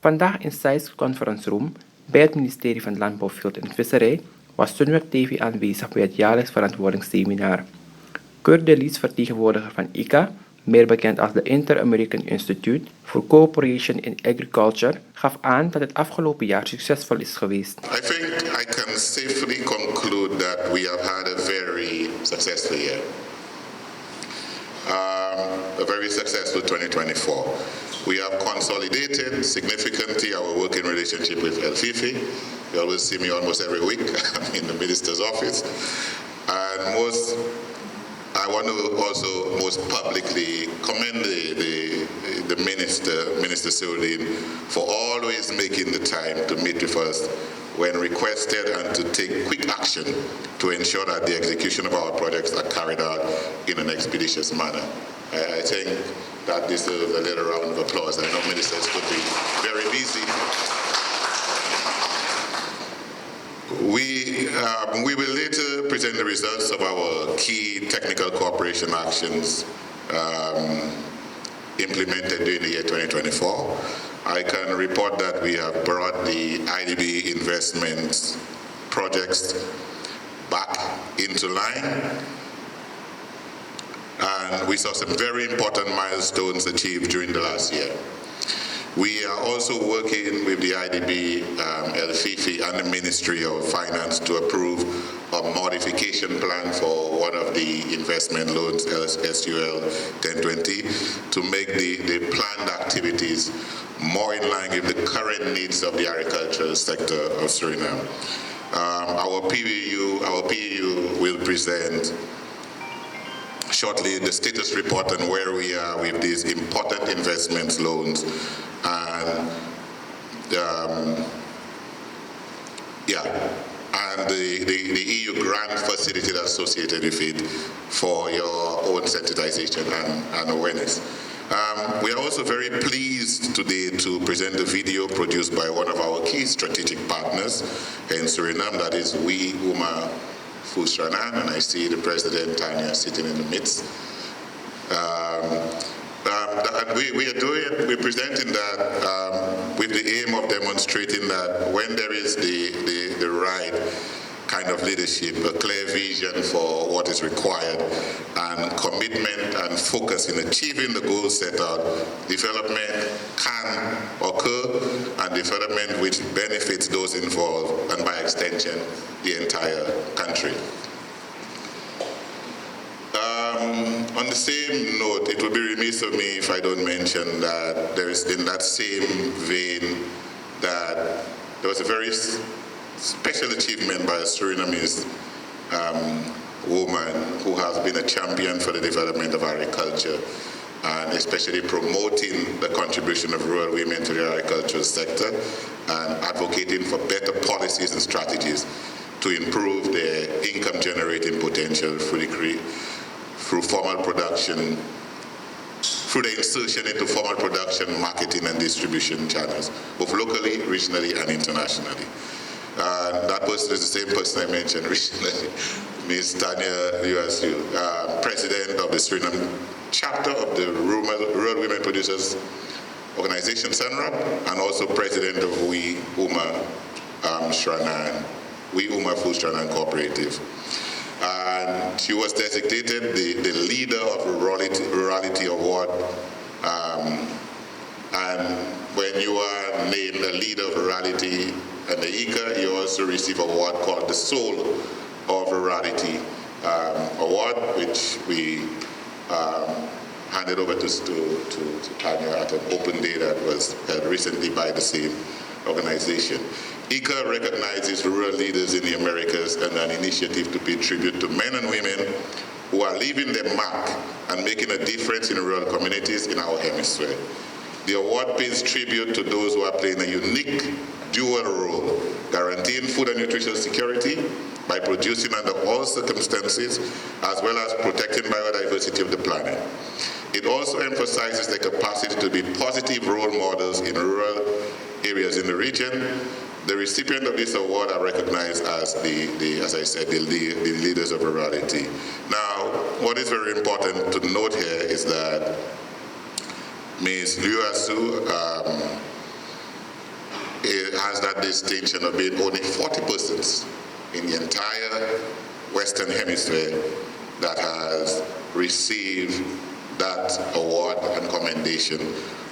Vandaag in Sai's Conference Room bij het ministerie van Landbouw, Veeteelt en Visserij was Sunweb TV aanwezig bij het jaarlijks verantwoordingsseminar. Kurt de Lies, vertegenwoordiger van IICA, meer bekend als de Inter-American Institute for Cooperation in Agriculture, gaf aan dat het afgelopen jaar succesvol is geweest. I think I can safely conclude that we have had a very successful year. A very successful 2024. We have consolidated significantly our working relationship with heeft. You always see me almost every week in the minister's office. And I want to also most publicly commend the Minister Sildin, for always making the time to meet with us when requested and to take quick action to ensure that the execution of our projects are carried out in an expeditious manner. I think that deserves a little round of applause. I know ministers could be very busy. We will later present the results of our key technical cooperation actions implemented during the year 2024. I can report that we have brought the IDB investment projects back into line, and we saw some very important milestones achieved during the last year. We are also working with the IDB, El-Fifi, and the Ministry of Finance to approve a modification plan for one of the investment loans, SUL 1020, to make the planned activities more in line with the current needs of the agricultural sector of Suriname. Our PEU will present shortly the status report on where we are with these important investment loans, and the EU grant facility associated with it for your own sensitization and awareness. We are also very pleased today to present the video produced by one of our key strategic partners in Suriname, that is IICA. And I see the President, Tanya, sitting in the midst. We're presenting that with the aim of demonstrating that when there is the right kind of leadership, a clear vision for what is required, and commitment and focus in achieving the goals set out, development can occur, and development which benefits those involved, and by extension, the entire country. On the same note, it would be remiss of me if I don't mention that there is, in that same vein, that there was a very special achievement by a Surinamese woman who has been a champion for the development of agriculture, and especially promoting the contribution of rural women to the agricultural sector and advocating for better policies and strategies to improve their income generating potential through formal production, through the insertion into formal production, marketing and distribution channels, both locally, regionally and internationally. That person is the same person I mentioned recently, Ms. Tanya USU, President of the Suriname chapter of the Rural Women Producers Organization, SUNRAP, and also President of IICA Food Shranan Cooperative. And she was designated the leader of Rurality Award. And when you are named a leader of rurality and the IICA, you also receive an award called the Soul of Rurality Award, which we handed over to Tanya at an open day that was held recently by the same organization. IICA recognizes rural leaders in the Americas and an initiative to pay tribute to men and women who are leaving their mark and making a difference in rural communities in our hemisphere. The award pays tribute to those who are playing a unique dual role, guaranteeing food and nutritional security by producing under all circumstances, as well as protecting biodiversity of the planet. It also emphasizes the capacity to be positive role models in rural areas in the region. The recipient of this award are recognized as as I said, the leaders of rurality. Now, what is very important to note here is that Ms. Liu Asu it has that distinction of being only 40 persons in the entire Western Hemisphere that has received that award and commendation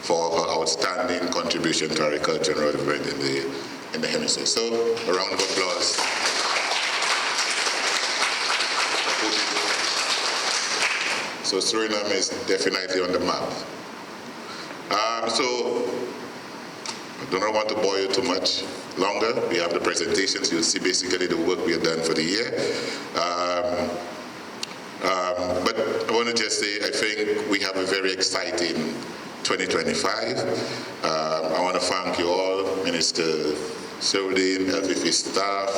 for her outstanding contribution to agriculture and rural development in the hemisphere. So, a round of applause. So Suriname is definitely on the map. So I do not want to bore you too much longer. We have the presentations. You'll see basically the work we have done for the year. But I want to just say, I think we have a very exciting 2025. I want to thank you all, Minister Sildin, LVP staff,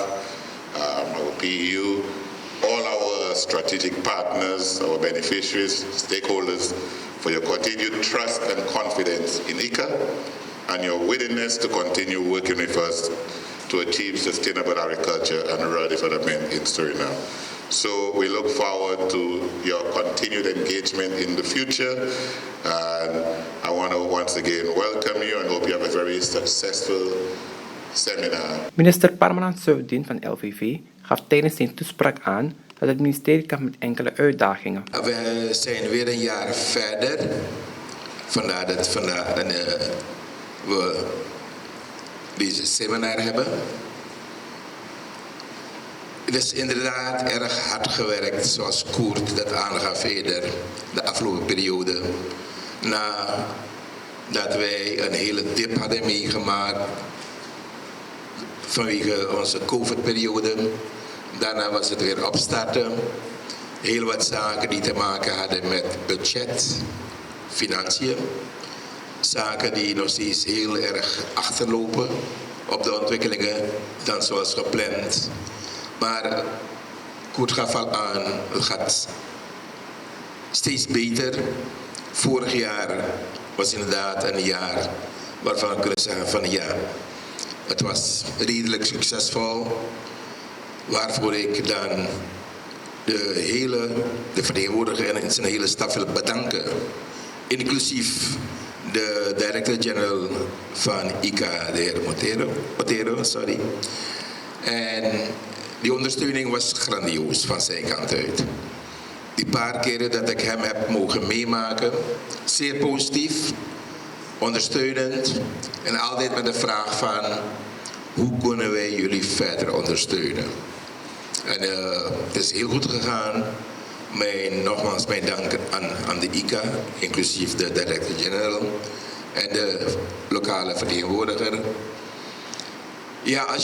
our PEU, all our strategic partners, our beneficiaries, stakeholders, for your continued trust and confidence in IICA and your willingness to continue working with us to achieve sustainable agriculture and rural development in Suriname. So we look forward to your continued engagement in the future, and I want to once again welcome you and hope you have a very successful seminar. Minister Parmanand Sildin van LVV gaf tijdens zijn toespraak aan dat het ministerie kampt met enkele uitdagingen. We zijn weer een jaar verder. Vandaar dat we deze seminar hebben. Het is inderdaad erg hard gewerkt, zoals Koert dat aangaf eerder, de afgelopen periode. Nadat wij een hele dip hadden meegemaakt vanwege onze COVID-periode. Daarna was het weer opstarten. Heel wat zaken die te maken hadden met budget, financiën. Zaken die nog steeds heel erg achterlopen op de ontwikkelingen dan zoals gepland. Maar Koert gaf al aan, het gaat steeds beter. Vorig jaar was inderdaad een jaar waarvan we kunnen zeggen van ja, het was redelijk succesvol. Waarvoor ik dan de vertegenwoordiger en zijn hele staf wil bedanken. Inclusief de director-generaal van IICA, de heer Otero. En die ondersteuning was grandioos van zijn kant uit. Die paar keren dat ik hem heb mogen meemaken, zeer positief, ondersteunend en altijd met de vraag van hoe kunnen wij jullie verder ondersteunen. En het is heel goed gegaan. Nogmaals mijn dank aan de IICA, inclusief de director-generaal en de lokale vertegenwoordiger. Ja,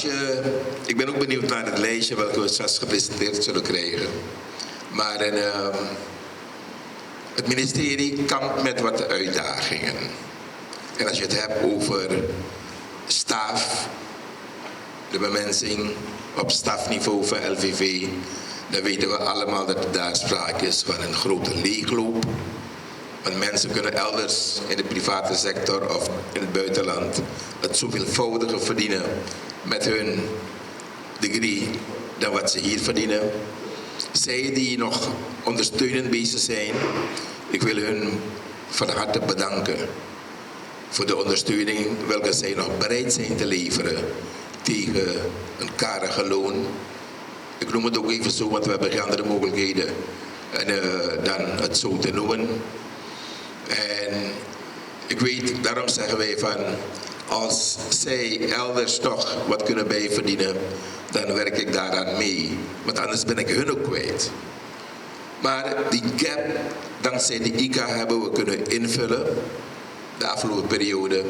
ik ben ook benieuwd naar het lijstje welke we straks gepresenteerd zullen krijgen. Maar het ministerie kampt met wat uitdagingen. En als je het hebt over staf, de bemensing op stafniveau van LVV, dan weten we allemaal dat er daar sprake is van een grote leegloop. Want mensen kunnen elders in de private sector of in het buitenland het zoveelvoudige verdienen met hun degree dan wat ze hier verdienen. Zij die nog ondersteunend bezig zijn, ik wil hun van harte bedanken voor de ondersteuning welke zij nog bereid zijn te leveren tegen een karige loon. Ik noem het ook even zo, want we hebben geen andere mogelijkheden dan het zo te noemen. En ik weet, daarom zeggen wij van, als zij elders toch wat kunnen bijverdienen, dan werk ik daaraan mee. Want anders ben ik hun ook kwijt. Maar die gap, dankzij de IICA, hebben we kunnen invullen de afgelopen periode.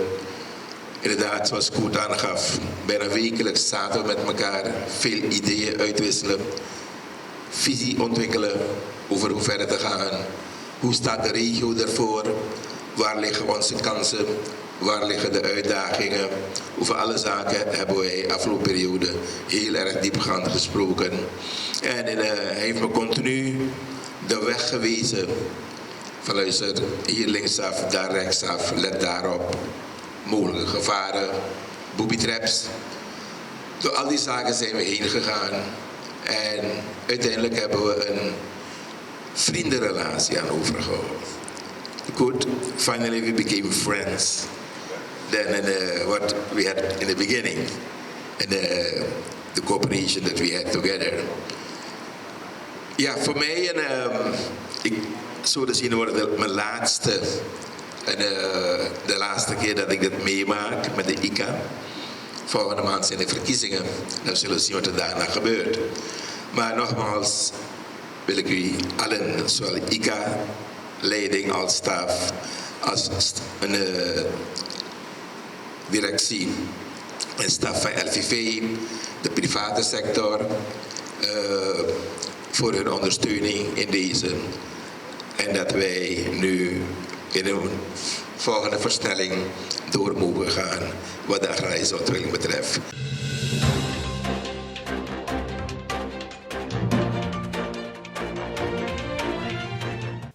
Inderdaad, zoals Koert aangaf, bijna wekelijks zaten we met elkaar, veel ideeën uitwisselen, visie ontwikkelen over hoe verder te gaan. Hoe staat de regio ervoor? Waar liggen onze kansen? Waar liggen de uitdagingen? Over alle zaken hebben wij afgelopen periode heel erg diepgaand gesproken. En hij heeft me continu de weg gewezen. Van luister, hier linksaf, daar rechtsaf, let daarop. Mogelijke gevaren, booby traps. Door al die zaken zijn we heen gegaan. En uiteindelijk hebben we een vriendenrelatie aan overgehouden. Good. Finally we became friends. than what we had in the beginning, and the cooperation that we had together. Ja, voor mij, zo te zien wordt het mijn laatste, en de laatste keer dat ik dit meemaak met de IICA. Volgende maand zijn de verkiezingen, dan zullen we zien wat er daarna gebeurt. Maar nogmaals wil ik u allen, zowel IICA, leiding als staf, als een directie en staf van LVV, de private sector, voor hun ondersteuning in deze. En dat wij nu in een volgende versnelling door mogen gaan wat de agrarische ontwikkeling betreft.